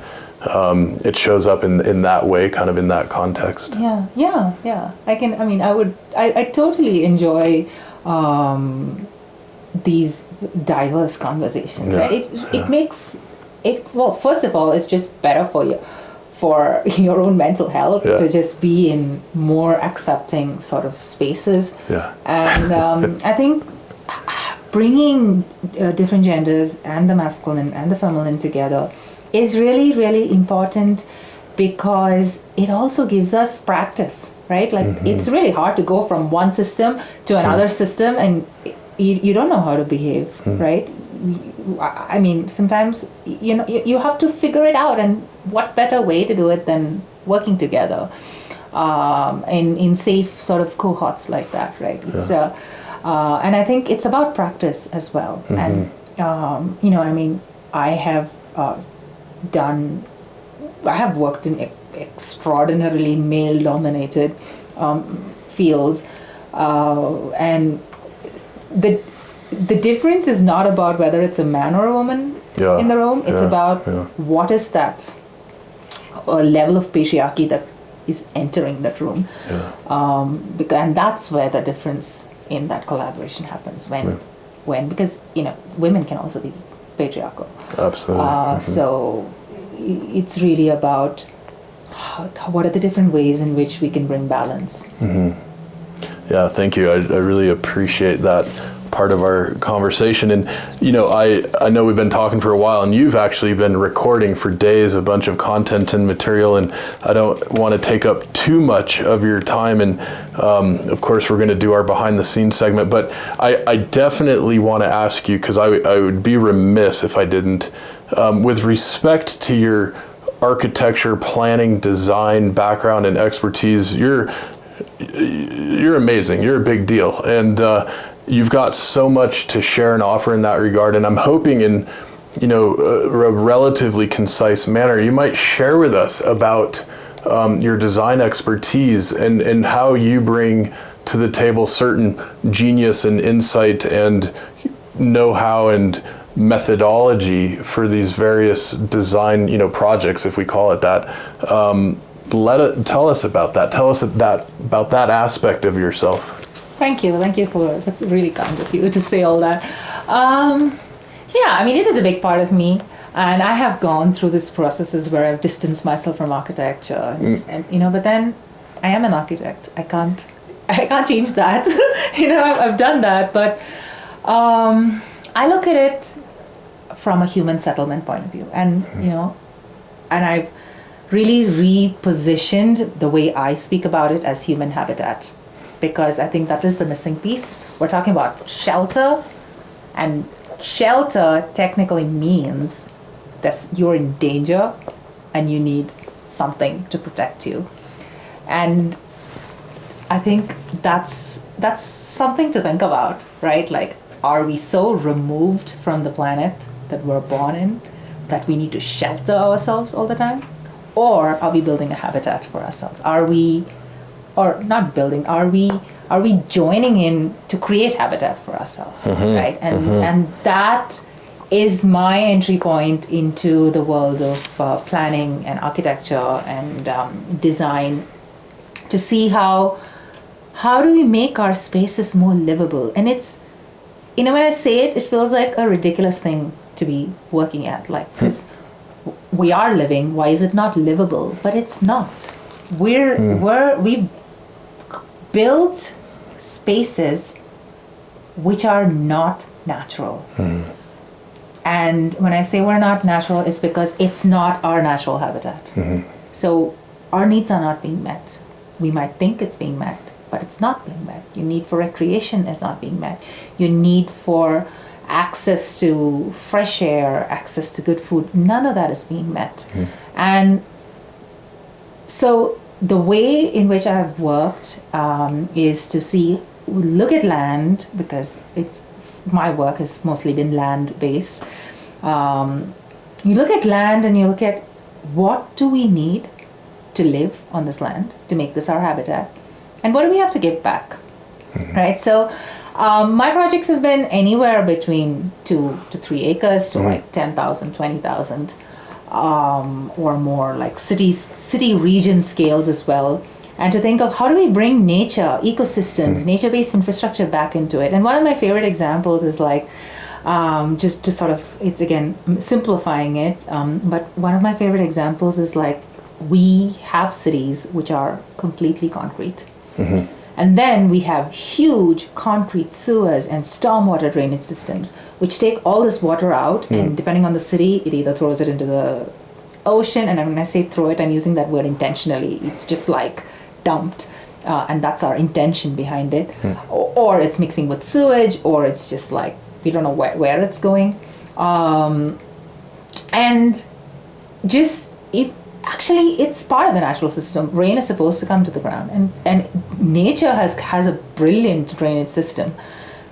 it shows up in that way, kind of in that context. Yeah. I totally enjoy these diverse conversations, right? It makes it, well, first of all, it's just better for your own mental health Yeah. to just be in more accepting sort of spaces. Yeah. And I think bringing different genders and the masculine and the feminine together is really, really important, because it also gives us practice, right? Like it's really hard to go from one system to another system and you don't know how to behave, right? I mean, sometimes you have to figure it out, and what better way to do it than working together in safe sort of cohorts like that, right? It's and I think it's about practice as well. And I mean, I have worked in extraordinarily male-dominated fields, and the difference is not about whether it's a man or a woman in the room. It's about what is that level of patriarchy that is entering that room, and that's where the difference in that collaboration happens when because women can also be patriarchal. Absolutely. So it's really about what are the different ways in which we can bring balance. Yeah, thank you. I really appreciate that part of our conversation. And I know we've been talking for a while, and you've actually been recording for days a bunch of content and material, and I don't want to take up too much of your time. And of course, we're going to do our behind the scenes segment, but I definitely want to ask you, because I would be remiss if I didn't, with respect to your architecture, planning, design background and expertise, you're amazing. You're a big deal, and you've got so much to share and offer in that regard. And I'm hoping in a relatively concise manner you might share with us about your design expertise and how you bring to the table certain genius and insight and know-how and methodology for these various design projects, if we call it that. Tell us about that. Tell us about that aspect of yourself. Thank you that's really kind of you to say all that. I mean, it is a big part of me, and I have gone through these processes where I've distanced myself from architecture, and but then I am an architect. I can't change that. I've done that, but I look at it from a human settlement point of view, and and I've really repositioned the way I speak about it as human habitat, because I think that is the missing piece. We're talking about shelter, and shelter technically means that you're in danger and you need something to protect you. And I think that's something to think about, right? Like, are we so removed from the planet that we're born in that we need to shelter ourselves all the time? Or are we building a habitat for ourselves? Are we joining in to create habitat for ourselves, right? And that is my entry point into the world of planning and architecture and design, to see how do we make our spaces more livable. And it's, when I say it, it feels like a ridiculous thing to be working at, like, because we are living, why is it not livable? But it's not. We've built spaces which are not natural. And when I say we're not natural, it's because it's not our natural habitat. So our needs are not being met. We might think it's being met, but it's not being met. Your need for recreation is not being met. Your need for access to fresh air, access to good food, none of that is being met. And so the way in which I've worked is to look at land, because my work has mostly been land-based. You look at land and you look at what do we need to live on this land, to make this our habitat, and what do we have to give back, right? So my projects have been anywhere between 2 to 3 acres to like 10,000, 20,000 or more, like city region scales as well. And to think of how do we bring nature, ecosystems, nature-based infrastructure back into it. And one of my favorite examples is like, just to sort of, it's again simplifying it, but one of my favorite examples is like we have cities which are completely concrete. And then we have huge concrete sewers and stormwater drainage systems, which take all this water out, and depending on the city, it either throws it into the ocean, and when I say throw it, I'm using that word intentionally. It's just like dumped, and that's our intention behind it. Or it's mixing with sewage, or it's just like, we don't know where it's going. And just, if actually it's part of the natural system. Rain is supposed to come to the ground, and nature has a brilliant drainage system.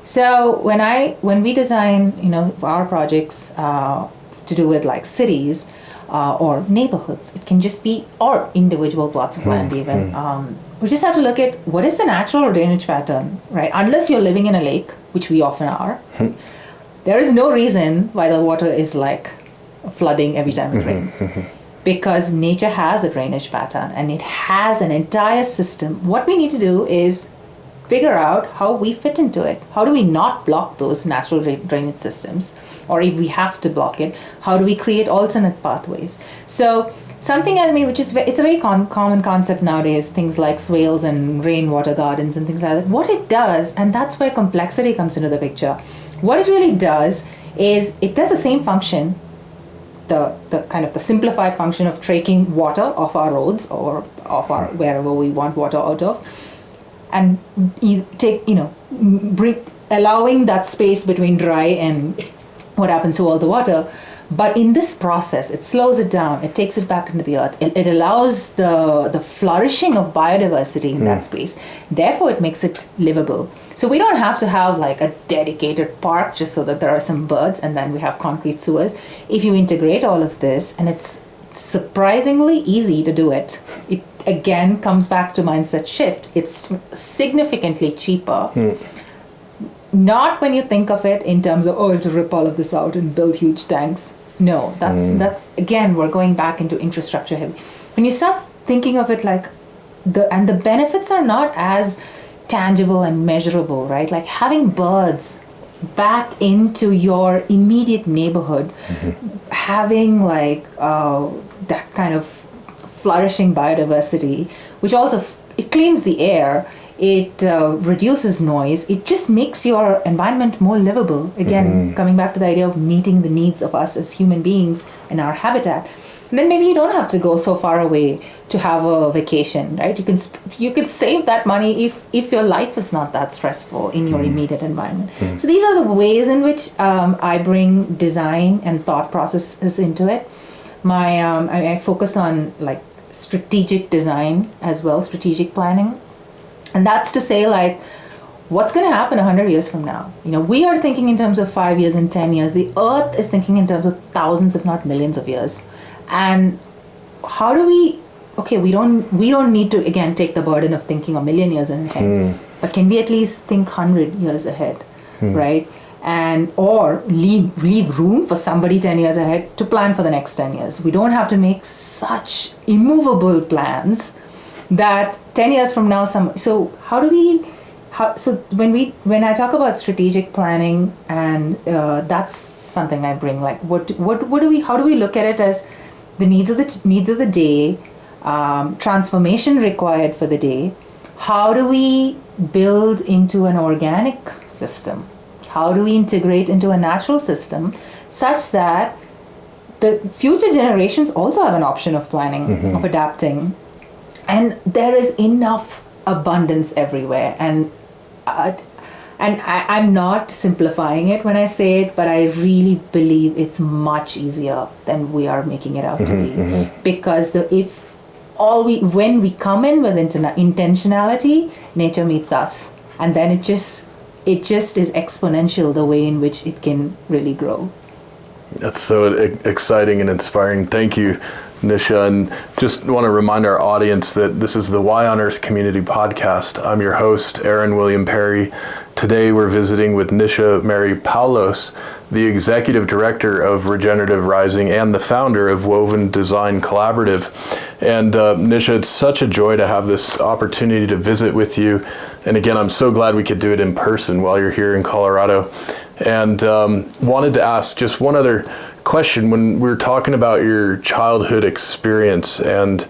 So when we design, our projects to do with like cities or neighborhoods, it can just be, or individual plots of land even. We just have to look at what is the natural drainage pattern, right? Unless you're living in a lake, which we often are, there is no reason why the water is like flooding every time it rains. Because nature has a drainage pattern and it has an entire system. What we need to do is figure out how we fit into it. How do we not block those natural drainage systems? Or if we have to block it, how do we create alternate pathways? So something, which is, it's a very common concept nowadays, things like swales and rainwater gardens and things like that. What it does, and that's where complexity comes into the picture, what it really does is it does the same function, the kind of the simplified function of taking water off our roads or off our wherever we want water out of, and allowing that space between dry and what happens to all the water. But in this process, it slows it down, it takes it back into the earth, it allows the flourishing of biodiversity in that space. Therefore, it makes it livable. So we don't have to have like a dedicated park just so that there are some birds and then we have concrete sewers. If you integrate all of this, and it's surprisingly easy to do it, it again comes back to mindset shift. It's significantly cheaper. Not when you think of it in terms of, you have to rip all of this out and build huge tanks. No, that's again, we're going back into infrastructure heavy. When you start thinking of it like the benefits are not as tangible and measurable, right? Like having birds back into your immediate neighborhood, having like that kind of flourishing biodiversity, which also it cleans the air. It reduces noise. It just makes your environment more livable. Again, coming back to the idea of meeting the needs of us as human beings in our habitat. And then maybe you don't have to go so far away to have a vacation, right? You could save that money if your life is not that stressful in your immediate environment. So these are the ways in which I bring design and thought processes into it. I focus on like strategic design as well, strategic planning. And that's to say, like, what's going to happen 100 years from now? We are thinking in terms of 5 years and 10 years. The Earth is thinking in terms of thousands, if not millions of years. And how do we don't need to, again, take the burden of thinking a million years ahead. But can we at least think 100 years ahead, right? And or leave room for somebody 10 years ahead to plan for the next 10 years. We don't have to make such immovable plans that 10 years from now, so when I talk about strategic planning, and that's something I bring, like how do we look at it as the needs of the day, transformation required for the day? How do we build into an organic system? How do we integrate into a natural system such that the future generations also have an option of planning, of adapting? And there is enough abundance everywhere. And I'm not simplifying it when I say it, but I really believe it's much easier than we are making it out to be. Because when we come in with intentionality, nature meets us. And then it just is exponential, the way in which it can really grow. That's so exciting and inspiring. Thank you, Nisha. And just want to remind our audience that this is the Y on Earth Community Podcast. I'm your host, Aaron William Perry. Today we're visiting with Nisha Mary Poulose, the Executive Director of Regenerative Rising and the founder of Woven Design Collaborative. And Nisha, it's such a joy to have this opportunity to visit with you. And again, I'm so glad we could do it in person while you're here in Colorado. And wanted to ask just one other question, when we were talking about your childhood experience and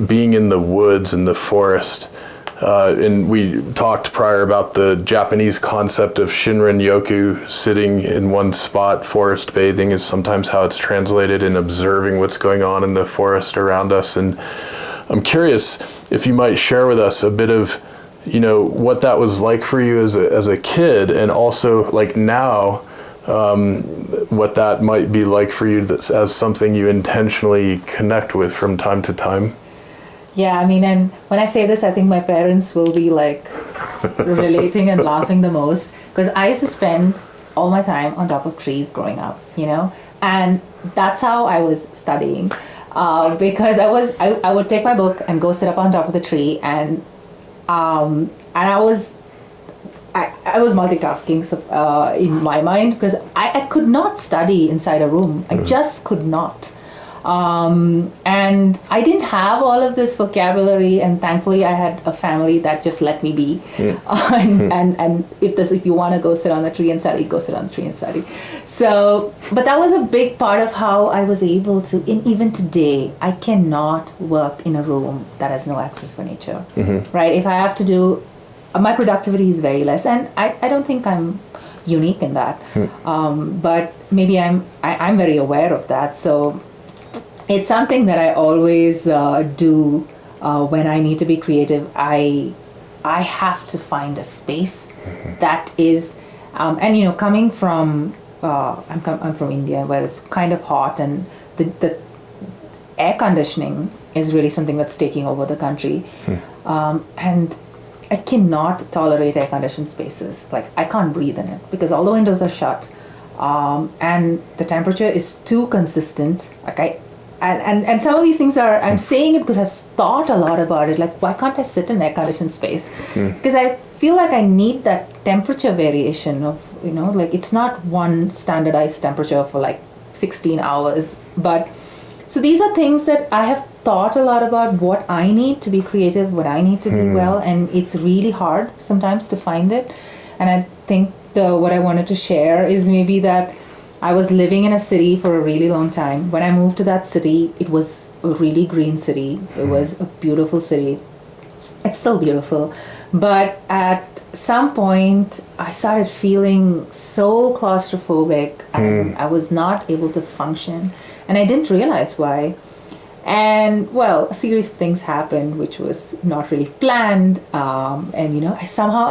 being in the woods and the forest, and we talked prior about the Japanese concept of Shinrin Yoku, sitting in one spot, forest bathing is sometimes how it's translated, and observing what's going on in the forest around us. And I'm curious if you might share with us a bit of, what that was like for you as a kid, and also like now, what that might be like for you as something you intentionally connect with from time to time. Yeah, I mean, and when I say this, I think my parents will be like relating and laughing the most, because I used to spend all my time on top of trees growing up, and that's how I was studying, because I would take my book and go sit up on top of the tree, and I was multitasking in my mind, because I could not study inside a room. I just could not. And I didn't have all of this vocabulary, and thankfully I had a family that just let me be. And if you want to go sit on the tree and study, go sit on the tree and study. So, but that was a big part of how I was able to, even today, I cannot work in a room that has no access for nature, right? If I have to do, my productivity is very less, and I don't think I'm unique in that. But maybe I'm very aware of that. So it's something that I always do when I need to be creative. I have to find a space that is, and coming from, I'm from India, where it's kind of hot, and the air conditioning is really something that's taking over the country, and I cannot tolerate air conditioned spaces. Like, I can't breathe in it because all the windows are shut, and the temperature is too consistent. Like And some of these things are, I'm saying it because I've thought a lot about it. Like, why can't I sit in an air-conditioned space? Because I feel like I need that temperature variation of, like, it's not one standardized temperature for like 16 hours. But, so these are things that I have thought a lot about, what I need to be creative, what I need to be well. And it's really hard sometimes to find it. And I think what I wanted to share is maybe that I was living in a city for a really long time. When I moved to that city, it was a really green city. It was a beautiful city. It's still beautiful. But at some point, I started feeling so claustrophobic, and I was not able to function. And I didn't realize why. And, well, a series of things happened, which was not really planned. And,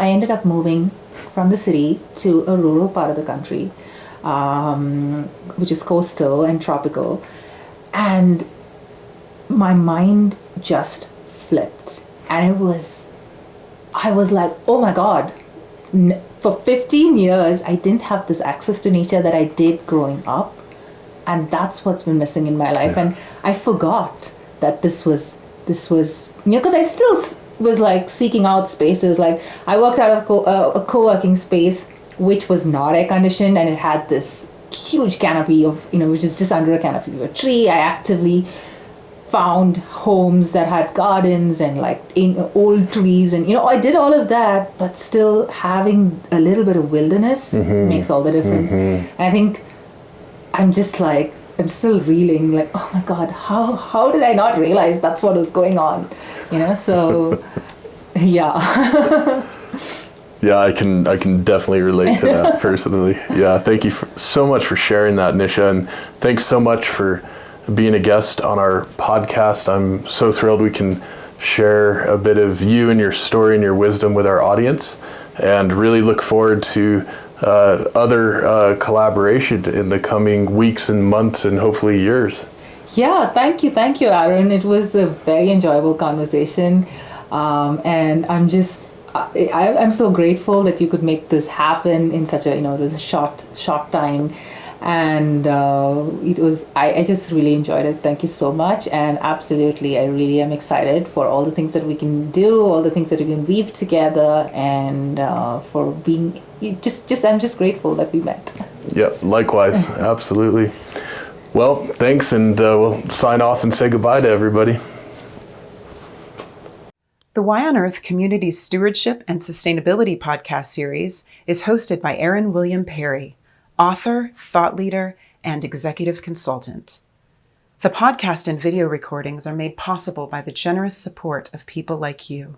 I ended up moving from the city to a rural part of the country, which is coastal and tropical. And my mind just flipped. And I was like, oh my God, for 15 years, I didn't have this access to nature that I did growing up. And that's what's been missing in my life. And I forgot that this was, because I still was like seeking out spaces. Like, I worked out of a co-working space, which was not air conditioned, and it had this huge canopy of, which is just under a canopy of a tree. I actively found homes that had gardens and like old trees, and I did all of that, but still having a little bit of wilderness makes all the difference. And I think I'm just like, I'm still reeling, like, oh my God, how did I not realize that's what was going on? So yeah. Yeah, I can definitely relate to that personally. Yeah, thank you so much for sharing that, Nisha, and thanks so much for being a guest on our podcast. I'm so thrilled we can share a bit of you and your story and your wisdom with our audience, and really look forward to other collaboration in the coming weeks and months and hopefully years. Yeah, thank you, Aaron. It was a very enjoyable conversation, and I'm just, I'm so grateful that you could make this happen in such a, it was a short time. And I just really enjoyed it. Thank you so much. And absolutely, I really am excited for all the things that we can do, all the things that we can weave together, and for being, I'm just grateful that we met. Yeah, likewise. Absolutely. Well, thanks, and we'll sign off and say goodbye to everybody. The Y on Earth Community Stewardship and Sustainability podcast series is hosted by Aaron William Perry, author, thought leader, and executive consultant. The podcast and video recordings are made possible by the generous support of people like you.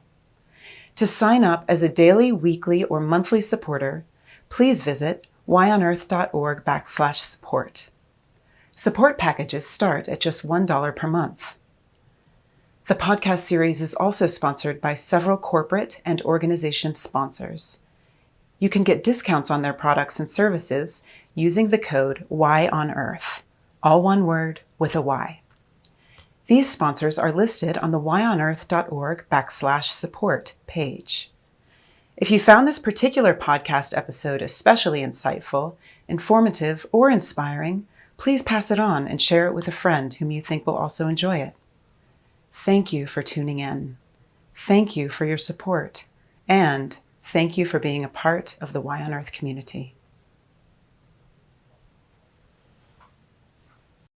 To sign up as a daily, weekly, or monthly supporter, please visit whyonearth.org/support. Support packages start at just $1 per month. The podcast series is also sponsored by several corporate and organization sponsors. You can get discounts on their products and services using the code WHYONEARTH, all one word with a Y. These sponsors are listed on the whyonearth.org/support page. If you found this particular podcast episode especially insightful, informative, or inspiring, please pass it on and share it with a friend whom you think will also enjoy it. Thank you for tuning in. Thank you for your support. And thank you for being a part of the Why on Earth community.